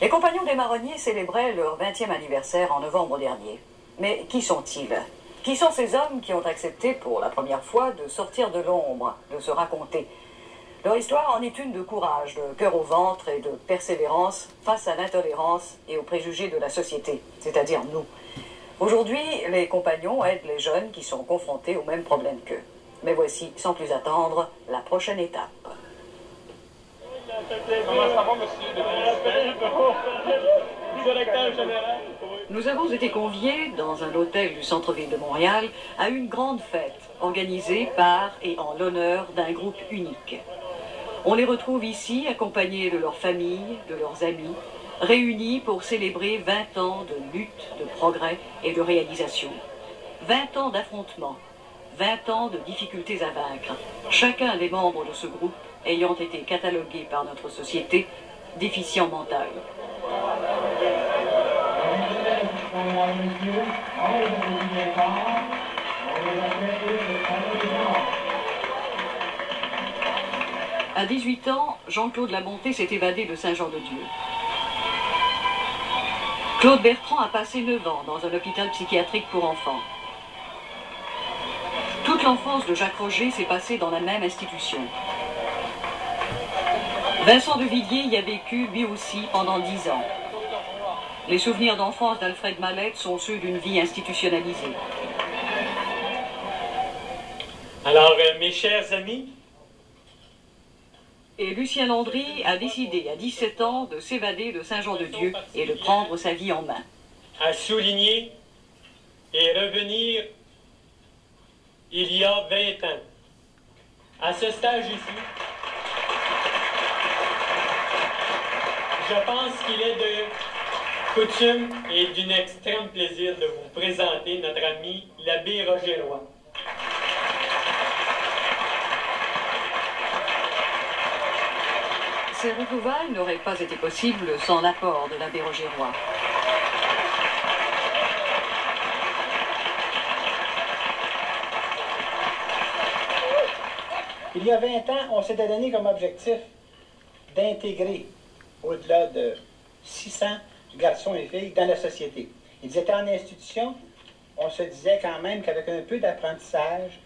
Les Compagnons des Marronniers célébraient leur 20e anniversaire en novembre dernier. Mais qui sont-ils? Qui sont ces hommes qui ont accepté pour la première fois de sortir de l'ombre, de se raconter? Leur histoire en est une de courage, de cœur au ventre et de persévérance face à l'intolérance et aux préjugés de la société, c'est-à-dire nous. Aujourd'hui, les compagnons aident les jeunes qui sont confrontés aux mêmes problèmes qu'eux. Mais voici, sans plus attendre, la prochaine étape. Comment ça va, monsieur? Directeur général. Nous avons été conviés, dans un hôtel du centre-ville de Montréal, à une grande fête organisée par et en l'honneur d'un groupe unique. On les retrouve ici, accompagnés de leurs familles, de leurs amis, réunis pour célébrer 20 ans de lutte, de progrès et de réalisation. 20 ans d'affrontements, 20 ans de difficultés à vaincre. Chacun des membres de ce groupe ayant été catalogué par notre société déficient mental. À 18 ans, Jean-Claude Labonté s'est évadé de Saint-Jean-de-Dieu. Claude Bertrand a passé 9 ans dans un hôpital psychiatrique pour enfants. Toute l'enfance de Jacques Roger s'est passée dans la même institution. Vincent de Villiers y a vécu lui aussi pendant 10 ans. Les souvenirs d'enfance d'Alfred Mallette sont ceux d'une vie institutionnalisée. Alors, mes chers amis, et Lucien Landry a décidé à 17 ans de s'évader de Saint-Jean-de-Dieu et de prendre sa vie en main. à souligner et revenir il y a 20 ans. À ce stage ici, je pense qu'il est de coutume et d'un extrême plaisir de vous présenter notre ami l'abbé Roger Roy. Ces retrouvailles n'auraient pas été possibles sans l'apport de l'abbé Roger Roy. Il y a 20 ans, on s'était donné comme objectif d'intégrer au-delà de 600 garçons et filles dans la société. Ils étaient en institution, on se disait quand même qu'avec un peu d'apprentissage,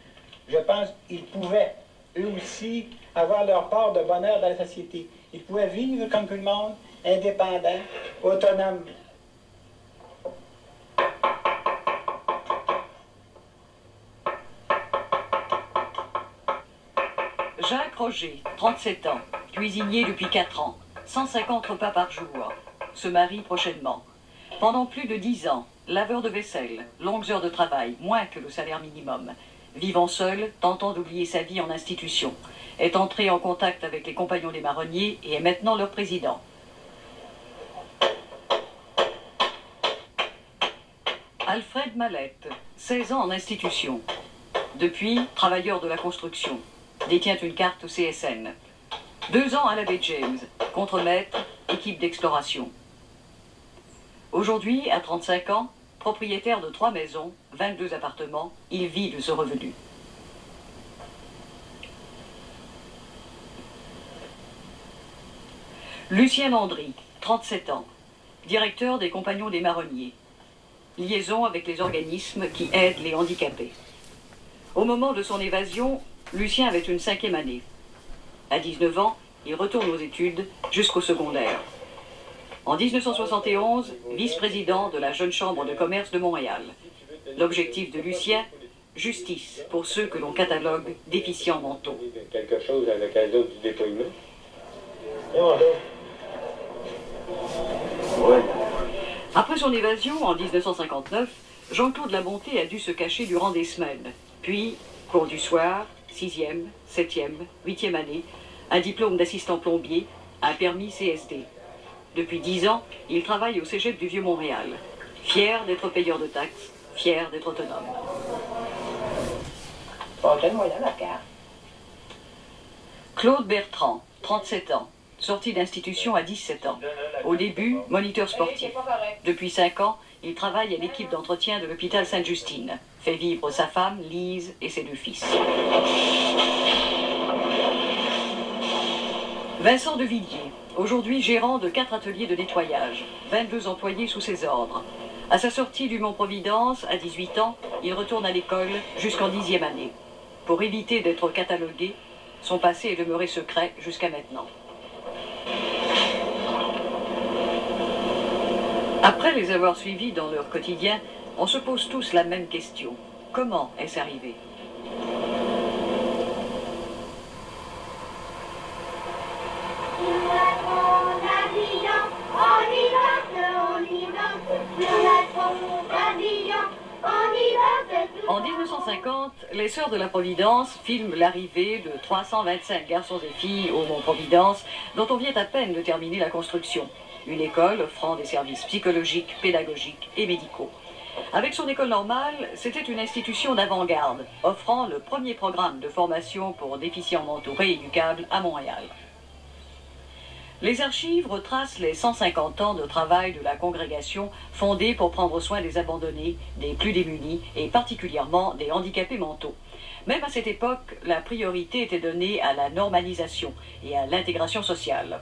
je pense qu'ils pouvaient, eux aussi, avoir leur part de bonheur dans la société. Ils pouvaient vivre comme tout le monde, indépendants, autonomes. Jacques Roger, 37 ans, cuisinier depuis 4 ans, 150 repas par jour, se marie prochainement. Pendant plus de 10 ans, laveur de vaisselle, longues heures de travail, moins que le salaire minimum, vivant seul, tentant d'oublier sa vie en institution, est entré en contact avec les Compagnons des Marronniers et est maintenant leur président. Alfred Mallette, 16 ans en institution. Depuis, travailleur de la construction. Détient une carte CSN. 2 ans à la baie James, contremaître, équipe d'exploration. Aujourd'hui, à 35 ans, propriétaire de 3 maisons, 22 appartements, il vit de ce revenu. Lucien Landry, 37 ans, directeur des Compagnons des Marronniers. Liaison avec les organismes qui aident les handicapés. Au moment de son évasion, Lucien avait une 5e année. À 19 ans, il retourne aux études jusqu'au secondaire. En 1971, vice-président de la Jeune Chambre de commerce de Montréal. L'objectif de Lucien, justice pour ceux que l'on catalogue déficients mentaux. Quelque chose à l'occasion du déploiement. Après son évasion en 1959, Jean-Claude Labonté a dû se cacher durant des semaines. Puis, cours du soir, 6e, 7e, 8e année, un diplôme d'assistant plombier, un permis CSD. Depuis 10 ans, il travaille au Cégep du Vieux-Montréal. Fier d'être payeur de taxes, fier d'être autonome. Bon, donne-moi là la carte. Claude Bertrand, 37 ans, sorti d'institution à 17 ans. Au début, moniteur sportif. Depuis 5 ans, il travaille à l'équipe d'entretien de l'hôpital Sainte-Justine. Fait vivre sa femme, Lise, et ses 2 fils. Vincent de Villiers, aujourd'hui gérant de 4 ateliers de nettoyage, 22 employés sous ses ordres. À sa sortie du Mont-Providence, à 18 ans, il retourne à l'école jusqu'en 10e année. Pour éviter d'être catalogué, son passé est demeuré secret jusqu'à maintenant. Après les avoir suivis dans leur quotidien, on se pose tous la même question. Comment est-ce arrivé ? En 1950, les Sœurs de la Providence filment l'arrivée de 325 garçons et filles au Mont-Providence, dont on vient à peine de terminer la construction. Une école offrant des services psychologiques, pédagogiques et médicaux. Avec son école normale, c'était une institution d'avant-garde, offrant le premier programme de formation pour déficients mentaux rééducables à Montréal. Les archives retracent les 150 ans de travail de la congrégation fondée pour prendre soin des abandonnés, des plus démunis et particulièrement des handicapés mentaux. Même à cette époque, la priorité était donnée à la normalisation et à l'intégration sociale.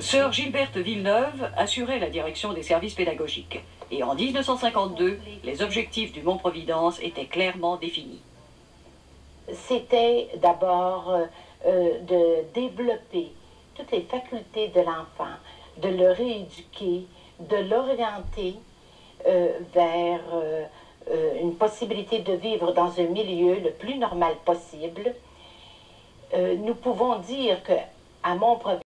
Sœur Gilberte Villeneuve assurait la direction des services pédagogiques. Et en 1952, les objectifs du Mont-Providence étaient clairement définis. C'était d'abord de développer toutes les facultés de l'enfant, de le rééduquer, de l'orienter vers une possibilité de vivre dans un milieu le plus normal possible. Nous pouvons dire qu'à Mont-Providence,